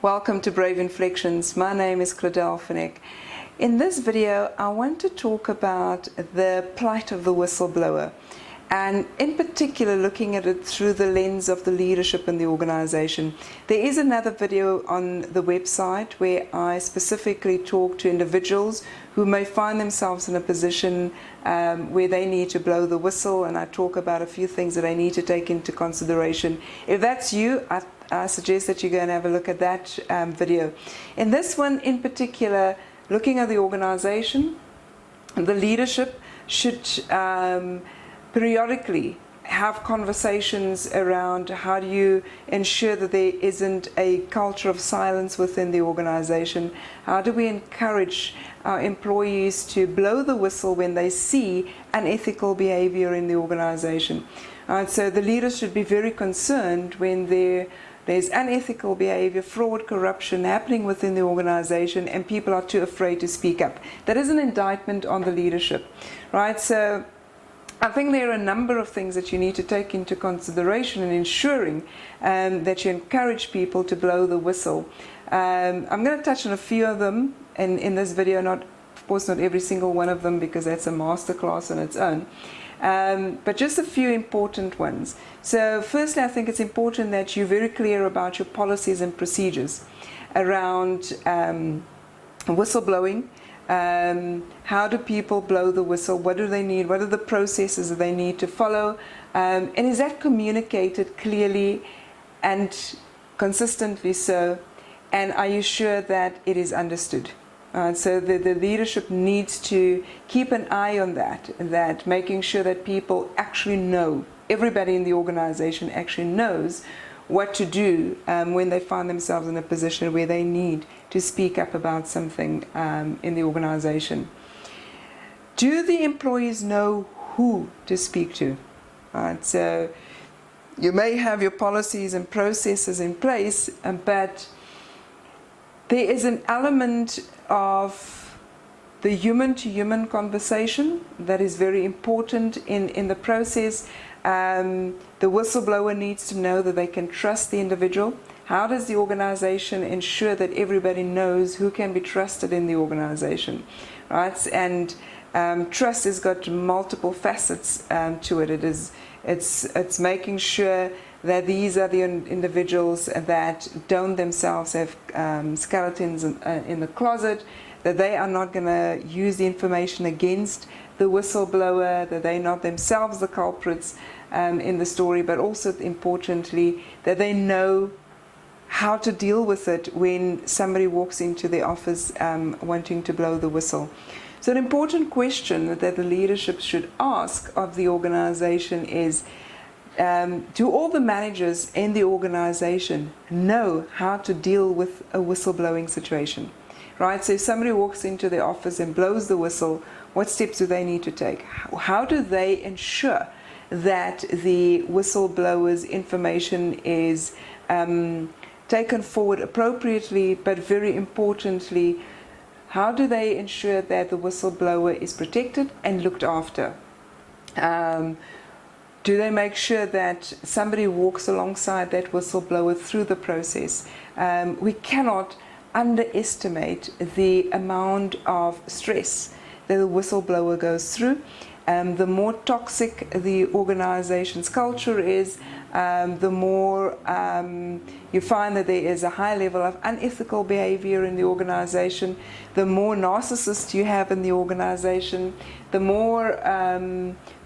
Welcome to Brave Inflexions. My name is Claudel Finnick. In this video, I want to talk about the plight of the whistleblower, and in particular looking at it through the lens of the leadership in the organization. There is another video on the website where I specifically talk to individuals who may find themselves in a position where they need to blow the whistle, and I talk about a few things that they need to take into consideration. If that's you, I suggest that you go and have a look at that video. In this one in particular, looking at the organization, the leadership should periodically have conversations around how do you ensure that there isn't a culture of silence within the organization. How do we encourage our employees to blow the whistle when they see unethical behavior in the organization? So the leaders should be very concerned when there's unethical behavior, fraud, corruption happening within the organization and people are too afraid to speak up. That is an indictment on the leadership, right? So I think there are a number of things that you need to take into consideration in ensuring that you encourage people to blow the whistle. I'm going to touch on a few of them in this video, of course not every single one of them, because that's a masterclass on its own. But just a few important ones. So firstly, I think it's important that you're very clear about your policies and procedures around whistleblowing. How do people blow the whistle? What do they need? What are the processes that they need to follow? And is that communicated clearly and consistently so? And are you sure that it is understood? So the leadership needs to keep an eye on that making sure that people actually know, everybody in the organization actually knows what to do when they find themselves in a position where they need to speak up about something in the organization. Do the employees know who to speak to? So you may have your policies and processes in place, but there is an element of the human-to-human conversation that is very important in the process. The whistleblower needs to know that they can trust the individual. How does the organization ensure that everybody knows who can be trusted in the organization, right? And trust has got multiple facets to it. It's making sure that these are the individuals that don't themselves have skeletons in the closet, that they are not going to use the information against the whistleblower, that they're not themselves the culprits in the story, but also importantly that they know how to deal with it when somebody walks into the office wanting to blow the whistle. So an important question that the leadership should ask of the organization is, do all the managers in the organization know how to deal with a whistleblowing situation? Right? So if somebody walks into the office and blows the whistle, what steps do they need to take? How do they ensure that the whistleblower's information is taken forward appropriately, but very importantly, how do they ensure that the whistleblower is protected and looked after? Do they make sure that somebody walks alongside that whistleblower through the process? We cannot underestimate the amount of stress that the whistleblower goes through. The more toxic the organization's culture is, the more you find that there is a high level of unethical behavior in the organization, the more narcissists you have in the organization, the more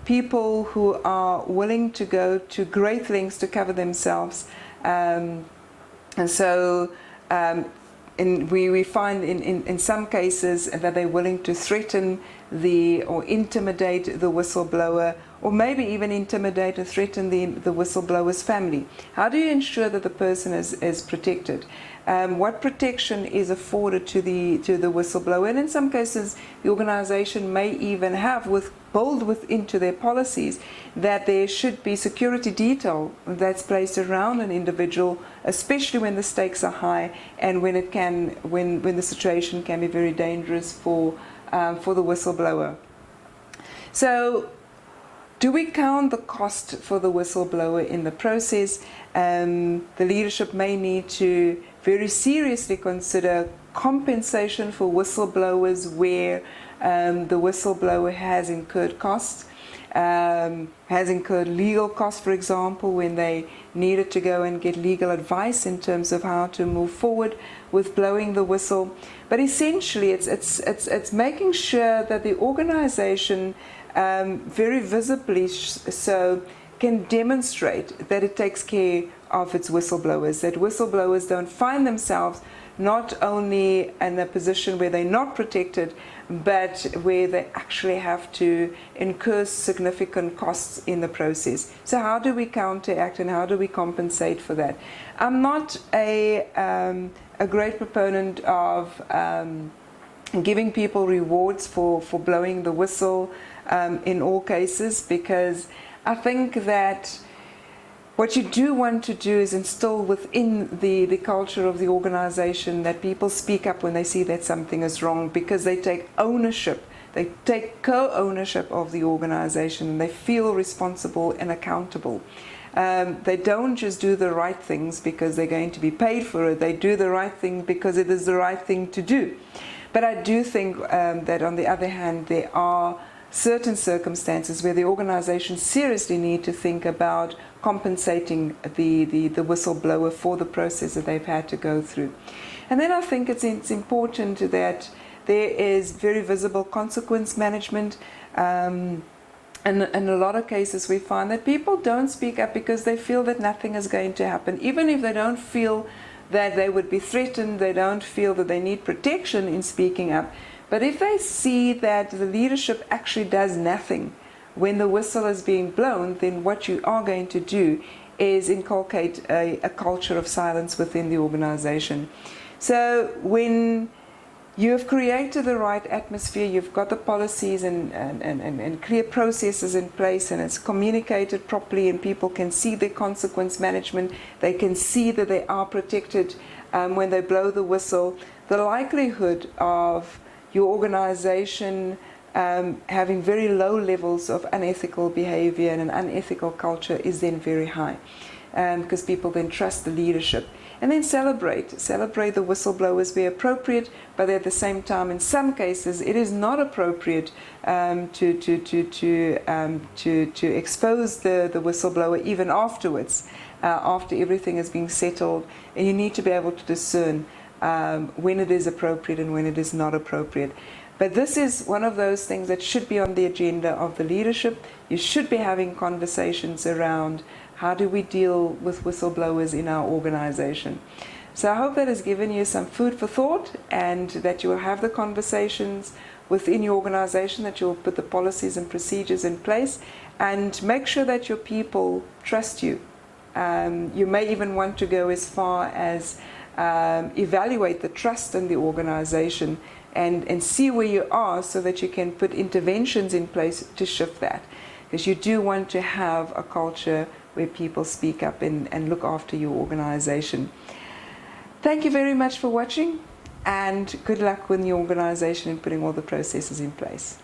people who are willing to go to great lengths to cover themselves. And so we find in some cases that they're willing to threaten or intimidate the whistleblower, or maybe even intimidate or threaten the whistleblower's family. How do you ensure that the person is protected? What protection is afforded to the whistleblower? And in some cases, the organization may even have built into their policies that there should be security detail that's placed around an individual, especially when the stakes are high and when the situation can be very dangerous for the whistleblower. So, do we count the cost for the whistleblower in the process? The leadership may need to very seriously consider compensation for whistleblowers where the whistleblower has incurred costs, has incurred legal costs, for example, when they needed to go and get legal advice in terms of how to move forward with blowing the whistle. But essentially, it's making sure that the organization very visibly so can demonstrate that it takes care of its whistleblowers, that whistleblowers don't find themselves not only in a position where they're not protected, but where they actually have to incur significant costs in the process. So how do we counteract and how do we compensate for that? I'm not a great proponent of giving people rewards for blowing the whistle in all cases, because I think that what you do want to do is instill within the culture of the organization that people speak up when they see that something is wrong, because they take ownership, they take co-ownership of the organization, and they feel responsible and accountable. They don't just do the right things because they're going to be paid for it, they do the right thing because it is the right thing to do. But I do think that on the other hand, there are certain circumstances where the organization seriously need to think about compensating the whistleblower for the process that they've had to go through. And then I think it's important that there is very visible consequence management. And in a lot of cases we find that people don't speak up because they feel that nothing is going to happen. Even if they don't feel that they would be threatened, they don't feel that they need protection in speaking up. But if they see that the leadership actually does nothing when the whistle is being blown, then what you are going to do is inculcate a culture of silence within the organization. So when you have created the right atmosphere, you've got the policies and clear processes in place, and it's communicated properly, and people can see the consequence management, they can see that they are protected when they blow the whistle, the likelihood of your organization having very low levels of unethical behavior and an unethical culture is then very high, because people then trust the leadership. And then celebrate the whistleblowers where appropriate, but at the same time, in some cases, it is not appropriate to expose the whistleblower even afterwards, after everything is being settled. And you need to be able to discern when it is appropriate and when it is not appropriate. But this is one of those things that should be on the agenda of the leadership. You should be having conversations around how do we deal with whistleblowers in our organization. So I hope that has given you some food for thought, and that you will have the conversations within your organization, that you will put the policies and procedures in place, and make sure that your people trust you. You may even want to go as far as evaluate the trust in the organization and see where you are, so that you can put interventions in place to shift that. Because you do want to have a culture where people speak up and look after your organization. Thank you very much for watching, and good luck with your organization in putting all the processes in place.